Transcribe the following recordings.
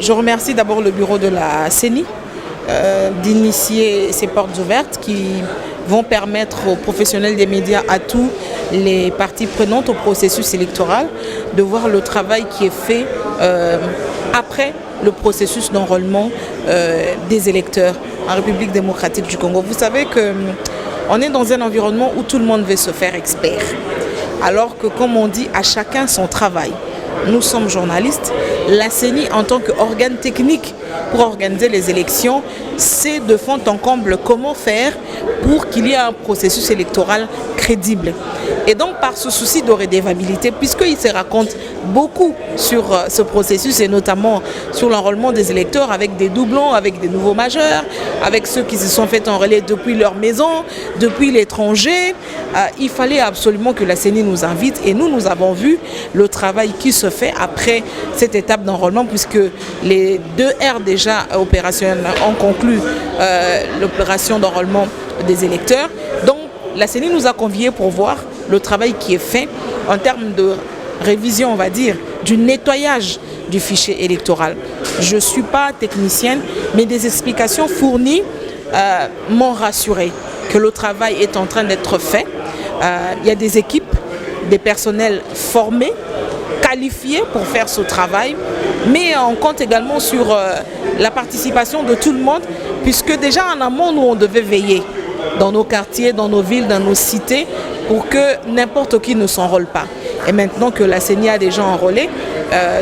Je remercie d'abord le bureau de la CENI d'initier ces portes ouvertes qui vont permettre aux professionnels des médias, à tous les parties prenantes au processus électoral, de voir le travail qui est fait après le processus d'enrôlement des électeurs en République démocratique du Congo. Vous savez qu'on est dans un environnement où tout le monde veut se faire expert, alors que, comme on dit, à chacun son travail. Nous sommes journalistes. La CENI, en tant qu'organe technique pour organiser les élections, sait de fond en comble comment faire pour qu'il y ait un processus électoral crédible. Et donc, par ce souci de redevabilité, puisqu'il se raconte beaucoup sur ce processus et notamment sur l'enrôlement des électeurs avec des doublons, avec des nouveaux majeurs, avec ceux qui se sont fait enrôler depuis leur maison, depuis l'étranger, il fallait absolument que la CENI nous invite et nous avons vu le travail qui se fait après cette étape d'enrôlement, puisque les 2 R déjà opérationnels ont conclu l'opération d'enrôlement des électeurs. Donc la CENI nous a conviés pour voir le travail qui est fait en termes de révision, on va dire, du nettoyage du fichier électoral. Je ne suis pas technicienne, mais des explications fournies m'ont rassuré que le travail est en train d'être fait. Il y a des équipes, des personnels formés, qualifiés pour faire ce travail, mais on compte également sur la participation de tout le monde, puisque déjà en amont, nous, on devait veiller dans nos quartiers, dans nos villes, dans nos cités, pour que n'importe qui ne s'enrôle pas. Et maintenant que la CENI a déjà enrôlé,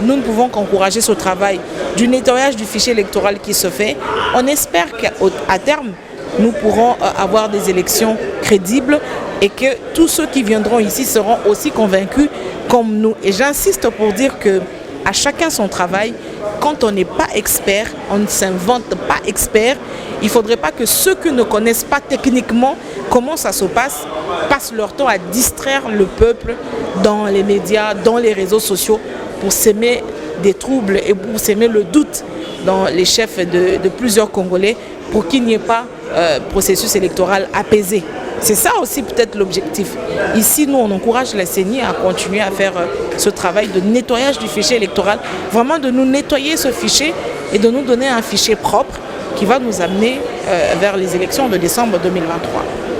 nous ne pouvons qu'encourager ce travail du nettoyage du fichier électoral qui se fait. On espère qu'à terme, nous pourrons avoir des élections crédibles et que tous ceux qui viendront ici seront aussi convaincus comme nous. Et j'insiste pour dire qu'à chacun son travail. Quand on n'est pas expert, on ne s'invente pas expert. Il ne faudrait pas que ceux qui ne connaissent pas techniquement comment ça se passe, passent leur temps à distraire le peuple dans les médias, dans les réseaux sociaux, pour s'aimer des troubles et pour s'aimer le doute dans les chefs de plusieurs Congolais, pour qu'il n'y ait pas processus électoral apaisé. C'est ça aussi peut-être l'objectif. Ici, nous, on encourage la CENI à continuer à faire ce travail de nettoyage du fichier électoral, vraiment de nous nettoyer ce fichier et de nous donner un fichier propre qui va nous amener vers les élections de décembre 2023.